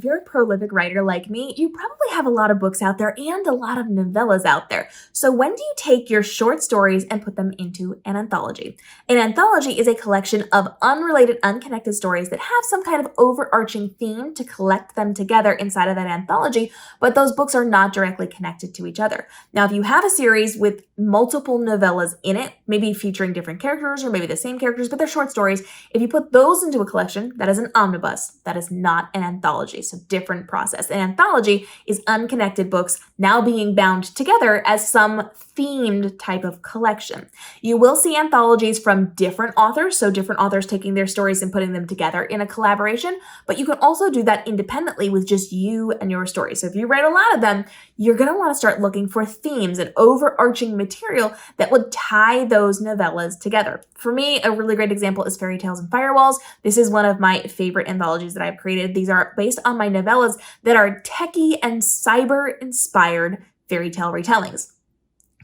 If you're a prolific writer like me, you probably have a lot of books out there and a lot of novellas out there. So when do you take your short stories and put them into an anthology? An anthology is a collection of unrelated, unconnected stories that have some kind of overarching theme to collect them together inside of that anthology, but those books are not directly connected to each other. Now, if you have a series with multiple novellas in it, maybe featuring different characters or maybe the same characters, but they're short stories, if you put those into a collection, that is an omnibus. That is not an anthology. So different process. An anthology is unconnected books now being bound together as some themed type of collection. You will see anthologies from different authors, so different authors taking their stories and putting them together in a collaboration, but you can also do that independently with just you and your story. So if you write a lot of them, you're going to want to start looking for themes and overarching material that would tie those novellas together. For me, a really great example is Fairy Tales and Firewalls. This is one of my favorite anthologies that I've created. These are based on my novellas that are techie and cyber-inspired fairy tale retellings.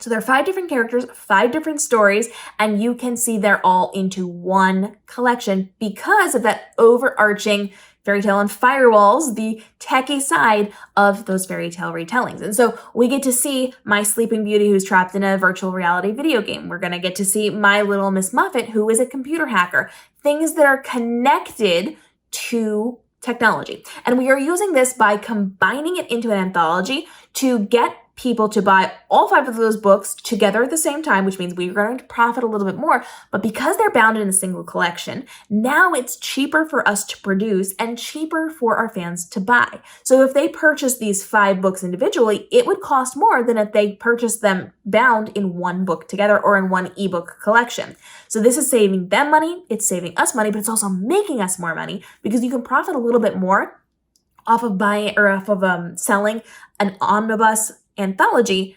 So there are 5 different characters, 5 different stories, and you can see they're all into one collection because of that overarching Fairy Tale and Firewalls, the techie side of those fairy tale retellings. And so we get to see my Sleeping Beauty who's trapped in a virtual reality video game. We're going to get to see my little Miss Muffet who is a computer hacker. Things that are connected to technology. And we are using this by combining it into an anthology to get people to buy all 5 of those books together at the same time, which means we're going to profit a little bit more. But because they're bound in a single collection, now it's cheaper for us to produce and cheaper for our fans to buy. So if they purchase these 5 books individually, it would cost more than if they purchased them bound in one book together or in one ebook collection. So this is saving them money, it's saving us money, but it's also making us more money because you can profit a little bit more off of selling an omnibus anthology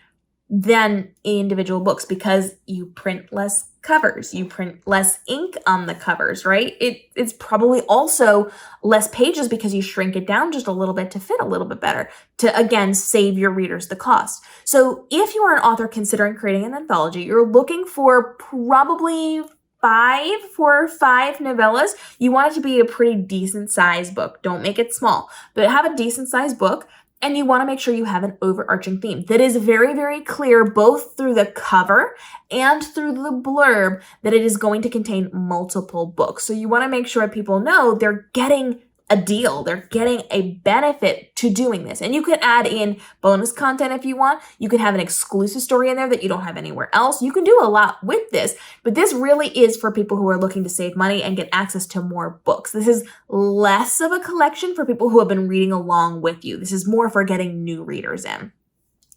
than individual books because you print less covers, you print less ink on the covers, right? It's probably also less pages because you shrink it down just a little bit to fit a little bit better to, again, save your readers the cost. So if you are an author considering creating an anthology, you're looking for probably 5 novellas. You want it to be a pretty decent sized book. Don't make it small, but have a decent sized book. And you want to make sure you have an overarching theme that is very, very clear, both through the cover and through the blurb, that it is going to contain multiple books. So you want to make sure people know they're getting a deal. They're getting a benefit to doing this. And you can add in bonus content if you want. You can have an exclusive story in there that you don't have anywhere else. You can do a lot with this, but this really is for people who are looking to save money and get access to more books. This is less of a collection for people who have been reading along with you. This is more for getting new readers in.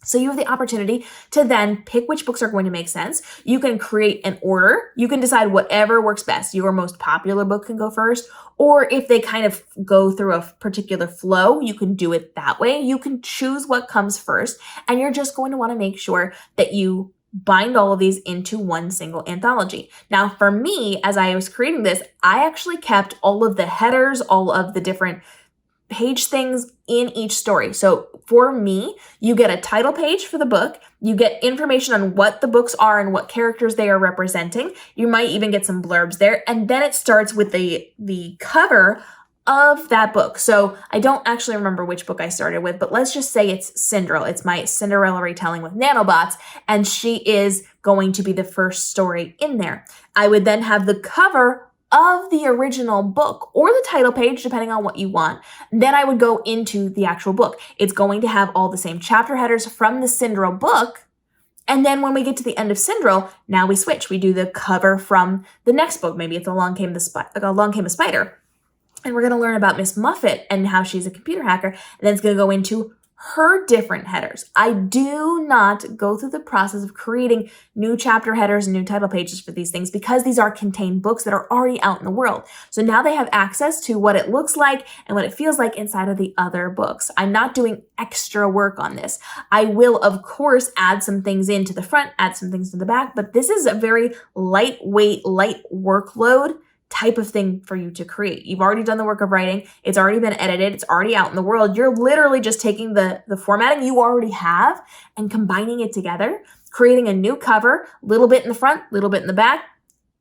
So you have the opportunity to then pick which books are going to make sense. You can create an order. You can decide whatever works best. Your most popular book can go first, or if they kind of go through a particular flow, you can do it that way. You can choose what comes first, and you're just going to want to make sure that you bind all of these into one single anthology. Now, for me, as I was creating this, I actually kept all of the headers, all of the different page things in each story. So for me, you get a title page for the book. You get information on what the books are and what characters they are representing. You might even get some blurbs there. And then it starts with the cover of that book. So I don't actually remember which book I started with, but let's just say it's Cinderella. It's my Cinderella retelling with nanobots, and she is going to be the first story in there. I would then have the cover of the original book or the title page, depending on what you want. Then I would go into the actual book. It's going to have all the same chapter headers from the Cinderella book. And then when we get to the end of Cinderella, now we switch. We do the cover from the next book. Maybe it's Along Came a Spider. And we're going to learn about Miss Muffet and how she's a computer hacker. And then it's going to go into her different headers. I do not go through the process of creating new chapter headers and new title pages for these things because these are contained books that are already out in the world. So now they have access to what it looks like and what it feels like inside of the other books. I'm not doing extra work on this. I will, of course, add some things into the front, add some things to the back, but this is a very lightweight, light workload type of thing for you to create. You've already done the work of writing. It's already been edited. It's already out in the world. You're literally just taking the formatting you already have and combining it together, creating a new cover, little bit in the front, little bit in the back,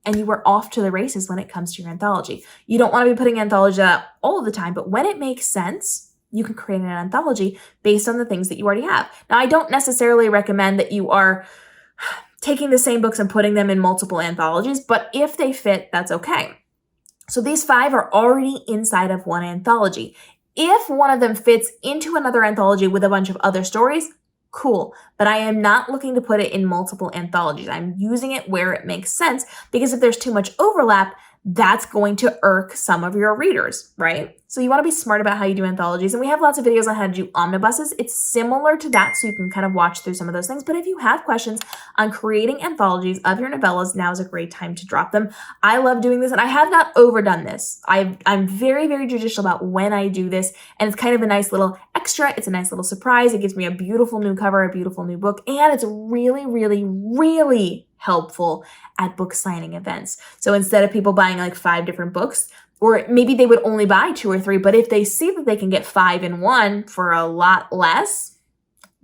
and you are off to the races when it comes to your anthology. You don't want to be putting anthology out all of the time, but when it makes sense, you can create an anthology based on the things that you already have. Now, I don't necessarily recommend that you are taking the same books and putting them in multiple anthologies, but if they fit, that's okay. So these 5 are already inside of one anthology. If one of them fits into another anthology with a bunch of other stories, cool. But I am not looking to put it in multiple anthologies. I'm using it where it makes sense, because if there's too much overlap, that's going to irk some of your readers, right? So you want to be smart about how you do anthologies. And we have lots of videos on how to do omnibuses. It's similar to that, so you can kind of watch through some of those things. But if you have questions on creating anthologies of your novellas, now is a great time to drop them. I love doing this, and I have not overdone this. I'm very, very judicial about when I do this, and it's kind of a nice little extra. It's a nice little surprise. It gives me a beautiful new cover, a beautiful new book, and it's really, really, really helpful at book signing events. So instead of people buying like 5 different books, or maybe they would only buy 2 or 3, but if they see that they can get 5 in one for a lot less,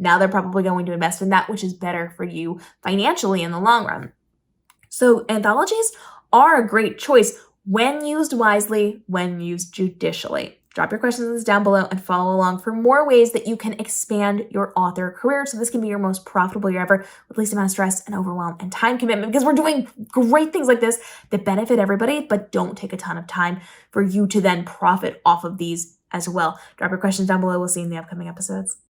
now they're probably going to invest in that, which is better for you financially in the long run. So anthologies are a great choice when used wisely, when used judicially. Drop your questions down below and follow along for more ways that you can expand your author career, so this can be your most profitable year ever with least amount of stress and overwhelm and time commitment, because we're doing great things like this that benefit everybody but don't take a ton of time for you to then profit off of these as well. Drop your questions down below. We'll see you in the upcoming episodes.